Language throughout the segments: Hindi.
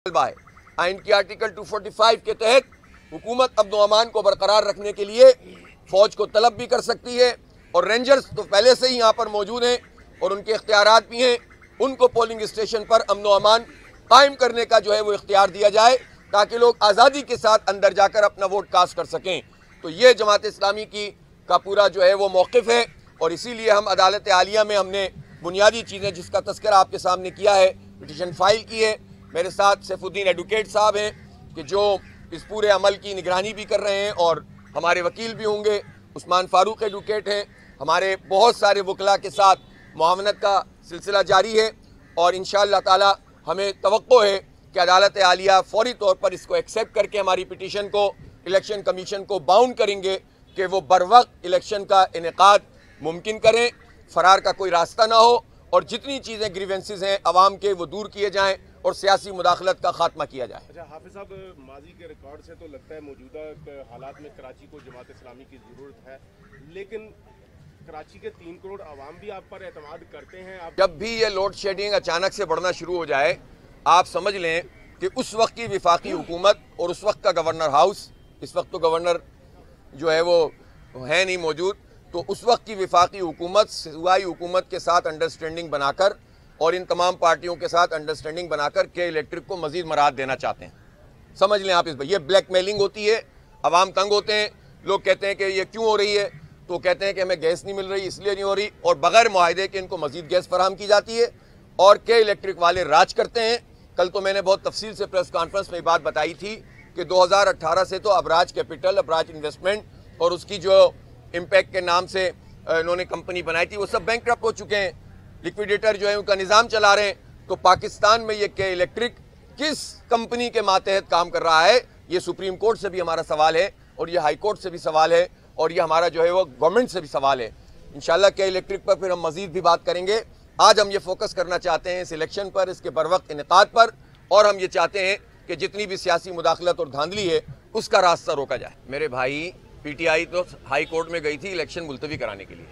है। आइन की आर्टिकल 245 के तहत हुकूमत अमन व अमान को बरकरार रखने के लिए फौज को तलब भी कर सकती है और रेंजर्स तो पहले से ही यहाँ पर मौजूद हैं और उनके इख्तियारात भी हैं। उनको पोलिंग स्टेशन पर अमन व अमान कायम करने का जो है वो इख्तियार दिया जाए ताकि लोग आज़ादी के साथ अंदर जाकर अपना वोट कास्ट कर सकें। तो ये जमात इस्लामी का पूरा जो है वो मौक़िफ़ है और इसीलिए हम अदालत आलिया में हमने बुनियादी चीज़ें जिसका तज़किरा आपके सामने किया है, पिटीशन फाइल की है। मेरे साथ सैफुद्दीन एडवोकेट साहब हैं कि जो इस पूरे अमल की निगरानी भी कर रहे हैं और हमारे वकील भी होंगे। उस्मान फारूक एडवोकेट हैं। हमारे बहुत सारे वकला के साथ मुआवनत का सिलसिला जारी है और इंशाअल्लाह ताला हमें तवक्को है कि अदालत आलिया फौरी तौर पर इसको एक्सेप्ट करके हमारी पिटीशन को इलेक्शन कमीशन को बाउंड करेंगे कि वो बर वक्त इलेक्शन का इनेकाद मुमकिन करें, फ़रार का कोई रास्ता ना हो और जितनी चीज़ें ग्रीवेंसेस हैं अवाम के वो दूर किए जाएँ और सियासी मुदाखलत का खात्मा किया जाए। अच्छा हाफिज साहब, माजी के रिकॉर्ड से तो लगता है मौजूदा हालात में कराची को जमात इस्लामी की ज़रूरत है, लेकिन कराची के 3 करोड़ आवाम भी आप पर एतमाद करते हैं। आप जब भी ये लोड शेडिंग अचानक से बढ़ना शुरू हो जाए, आप समझ लें कि उस वक्त की विफाकी हुकूमत और उस वक्त का गवर्नर हाउस, इस वक्त तो गवर्नर जो है वो है नहीं मौजूद, तो उस वक्त की विफाकी हुकूमत सूबाई हुकूमत के साथ अंडरस्टैंडिंग बनाकर और इन तमाम पार्टियों के साथ अंडरस्टैंडिंग बनाकर के इलेक्ट्रिक को मजीद मराद देना चाहते हैं। समझ लें आप इस पर, ये ब्लैकमेलिंग होती है। अवाम तंग होते हैं, लोग कहते हैं कि ये क्यों हो रही है, तो कहते हैं कि हमें गैस नहीं मिल रही इसलिए नहीं हो रही, और बगैर मुआहदे के इनको मजीद गैस फराहम की जाती है और के इलेक्ट्रिक वाले राज करते हैं। कल तो मैंने बहुत तफसील से प्रेस कॉन्फ्रेंस में बात बताई थी कि 2018 से तो अबराज कैपिटल, अबराज इन्वेस्टमेंट और उसकी जो इम्पैक्ट के नाम से इन्होंने कंपनी बनाई थी वो सब बैंकक्रप्ट हो चुके हैं। लिक्विडेटर जो है उनका निज़ाम चला रहे हैं। तो पाकिस्तान में ये के इलेक्ट्रिक किस कंपनी के मातहत काम कर रहा है, ये सुप्रीम कोर्ट से भी हमारा सवाल है और ये हाई कोर्ट से भी सवाल है और ये हमारा जो है वो गवर्नमेंट से भी सवाल है। इंशाल्लाह के इलेक्ट्रिक पर फिर हम मजीद भी बात करेंगे। आज हम ये फोकस करना चाहते हैं इस इलेक्शन पर, इसके बर वक्त इनेकाद पर, और हम ये चाहते हैं कि जितनी भी सियासी मुदाखलत और धांधली है उसका रास्ता रोका जाए। मेरे भाई, PTI तो हाई कोर्ट में गई थी इलेक्शन मुलतवी कराने के लिए,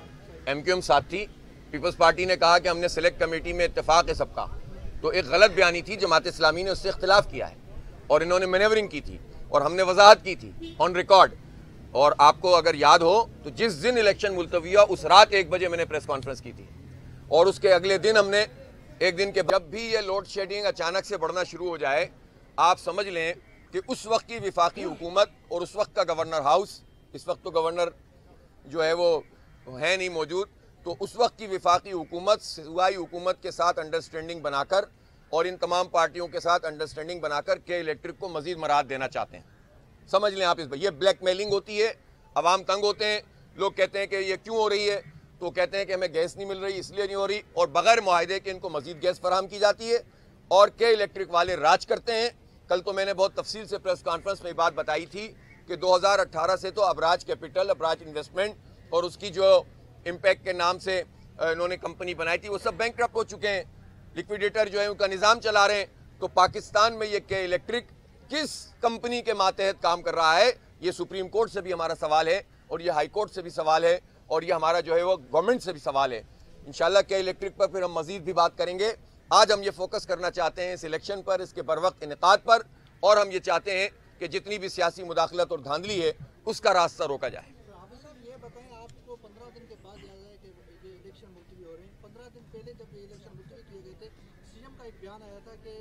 MQM साथ थी, पीपल्स पार्टी ने कहा कि हमने सिलेक्ट कमेटी में इत्तेफाक है सबका, तो एक गलत बयानी थी, जमात इस्लामी ने उससे इख्तिलाफ किया है और इन्होंने मैनेवरिंग की थी और हमने वजाहत की थी ऑन रिकॉर्ड। और आपको अगर याद हो तो जिस दिन इलेक्शन मुलतवी हुआ उस रात 1 बजे मैंने प्रेस कॉन्फ्रेंस की थी और उसके अगले दिन हमने एक दिन के जब भी ये लोड शेडिंग अचानक से बढ़ना शुरू हो जाए, आप समझ लें कि उस वक्त की विफाकी हुकूमत और उस वक्त का गवर्नर हाउस, इस वक्त तो गवर्नर जो है वो है नहीं मौजूद, तो उस वक्त की विफाकी हुकूमत सूबाई हुकूमत के साथ अंडरस्टैंडिंग बनाकर और इन तमाम पार्टियों के साथ अंडरस्टैंडिंग बनाकर के इलेक्ट्रिक को मजीद मराद देना चाहते हैं। समझ लें आप इस पर, ये ब्लैकमेलिंग होती है। अवाम तंग होते हैं, लोग कहते हैं कि ये क्यों हो रही है, तो कहते हैं कि हमें गैस नहीं मिल रही इसलिए नहीं हो रही, और बगैर मुआहदे के इनको मजीद गैस फराहम की जाती है और के इलेक्ट्रिक वाले राज करते हैं। कल तो मैंने बहुत तफसील से प्रेस कॉन्फ्रेंस में बात बताई थी कि 2018 से तो अबराज कैपिटल, अबराज इन्वेस्टमेंट और उसकी जो इम्पैक्ट के नाम से इन्होंने कंपनी बनाई थी वो सब बैंकक्रप्ट हो चुके हैं। लिक्विडेटर जो है उनका निज़ाम चला रहे हैं। तो पाकिस्तान में ये के इलेक्ट्रिक किस कंपनी के मातहत काम कर रहा है, ये सुप्रीम कोर्ट से भी हमारा सवाल है और ये हाई कोर्ट से भी सवाल है और ये हमारा जो है वो गवर्नमेंट से भी सवाल है। इंशाल्लाह के इलेक्ट्रिक पर फिर हम मजीद भी बात करेंगे। आज हम ये फोकस करना चाहते हैं इस इलेक्शन पर, इसके बर वक्त इनेकाद पर, और हम ये चाहते हैं कि जितनी भी सियासी मुदाखलत और धांधली है उसका रास्ता रोका जाए। ये बताएं, आपको 15 दिन के बाद याद है कि ये इलेक्शन मुलतवी हो रहे हैं। 15 दिन पहले जब ये इलेक्शन मुलतवी किए गए थे, CM का एक बयान आया था कि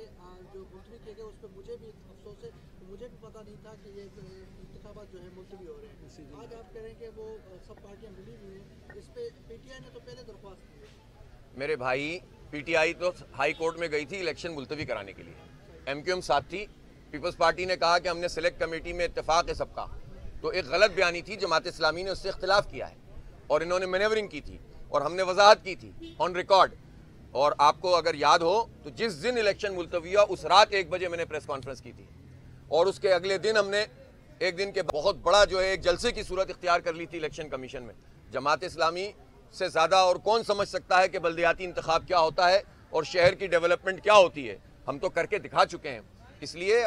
जो मुलतवी किए गए उस पर मुझे भी अफसोस है, मुझे भी पता नहीं था कि ये इंतखाबात जो है मुलतवी हो रहे हैं। आज आप कह रहे हैं कि वो सब पार्टियाँ मिली हुई हैं, इस पर PTI ने तो पहले दरख्वास्त की है। मेरे भाई, PTI तो हाई कोर्ट में गई थी इलेक्शन मुलतवी कराने के लिए, MQM साथ थी, पीपल्स पार्टी ने कहा कि हमने सिलेक्ट कमेटी में इत्तेफाक है सबका, तो एक गलत बयानी थी, जमात इस्लामी ने उससे इख्तिलाफ किया है और इन्होंने मैनेवरिंग की थी और हमने वजाहत की थी ऑन रिकॉर्ड। और आपको अगर याद हो तो जिस दिन इलेक्शन मुलतवी हुआ उस रात 1 बजे मैंने प्रेस कॉन्फ्रेंस की थी और उसके अगले दिन हमने एक दिन के बहुत बड़ा जो है एक जलसे की सूरत इख्तियार कर ली थी इलेक्शन कमीशन में। जमात इस्लामी से ज़्यादा और कौन समझ सकता है कि बल्दियाती इंतखाब क्या होता है और शहर की डेवलपमेंट क्या होती है, हम तो करके दिखा चुके हैं। इसलिए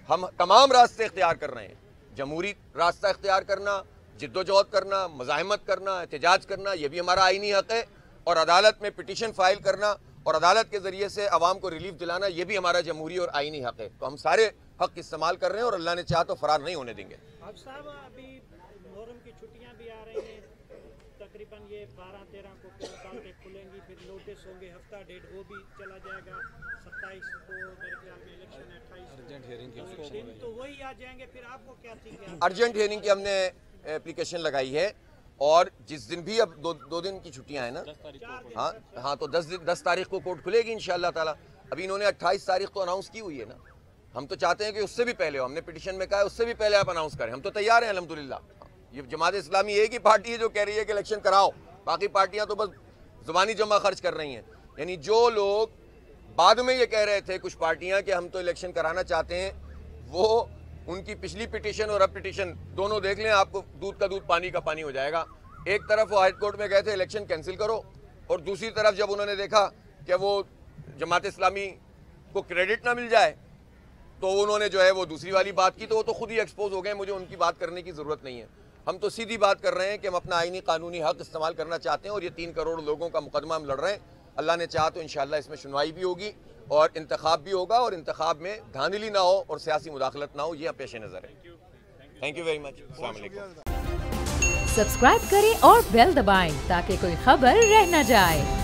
हम तमाम रास्ते इख्तियार कर रहे हैं, जमहूरी रास्ता इख्तियार करना, जिद्दोजहद करना, मज़ाहमत करना, एहतजाज करना, यह भी हमारा आईनी हक़ है, और अदालत में पिटीशन फाइल करना और अदालत के ज़रिए से अवाम को रिलीफ दिलाना, ये भी हमारा जमहूरी और आइनी हक़ है। तो हम सारे हक़ इस्तेमाल कर रहे हैं और अल्लाह ने चाहा तो फ़रार नहीं होने देंगे। अब साहब अभी मुहर्रम की छुट्टियां भी आ रही हैं, तकरीबन ये 12-13 को कोर्टें खुलेंगी, फिर नोटिस होंगे, हफ्ता डेढ़ वो भी चला जाएगा। 27 को मेरे ख्याल में इलेक्शन है, 28 अर्जेंट हेयरिंग तो वही आ जाएंगे। फिर आपको क्या थी कि अर्जेंट हेयरिंग की हमने एप्लीकेशन लगाई है और जिस दिन भी अब दो दिन की छुट्टियां हैं ना, हाँ तो 10 तारीख को कोर्ट खुलेगी इंशाअल्लाह ताला। अभी इन्होंने 28 तारीख को अनाउंस की हुई है ना, हम तो चाहते हैं कि उससे भी पहले हो, हमने पिटीशन में कहा है उससे भी पहले आप अनाउंस करें, हम तो तैयार हैं अल्हम्दुलिल्लाह। ये जमात इस्लामी एक ही पार्टी है जो कह रही है कि इलेक्शन कराओ, बाकी पार्टियां तो बस ज़ुबानी जमा खर्च कर रही हैं। यानी जो लोग बाद में ये कह रहे थे कुछ पार्टियां कि हम तो इलेक्शन कराना चाहते हैं, वो उनकी पिछली पिटीशन और अब पिटीशन दोनों देख लें, आपको दूध का दूध पानी का पानी हो जाएगा। एक तरफ वो हाई कोर्ट में गए थे इलेक्शन कैंसिल करो, और दूसरी तरफ जब उन्होंने देखा कि वो जमात इस्लामी को क्रेडिट ना मिल जाए तो उन्होंने जो है वो दूसरी वाली बात की, तो वो तो खुद ही एक्सपोज हो गए। मुझे उनकी बात करने की ज़रूरत नहीं है। हम तो सीधी बात कर रहे हैं कि हम अपना आईनी कानूनी हक़ इस्तेमाल करना चाहते हैं और ये 3 करोड़ लोगों का मुकदमा हम लड़ रहे हैं। अल्लाह ने चाहा तो इंशाअल्लाह इसमें सुनवाई भी होगी और इंतखाब भी होगा, और इंतखाब में धांधली ना हो और सियासी मुदाखलत ना हो, ये पेश नज़र है। Thank you very much. अस्सलाम वालेकुम। सब्सक्राइब करें और बेल दबाएं ताकि कोई खबर रह न जाए।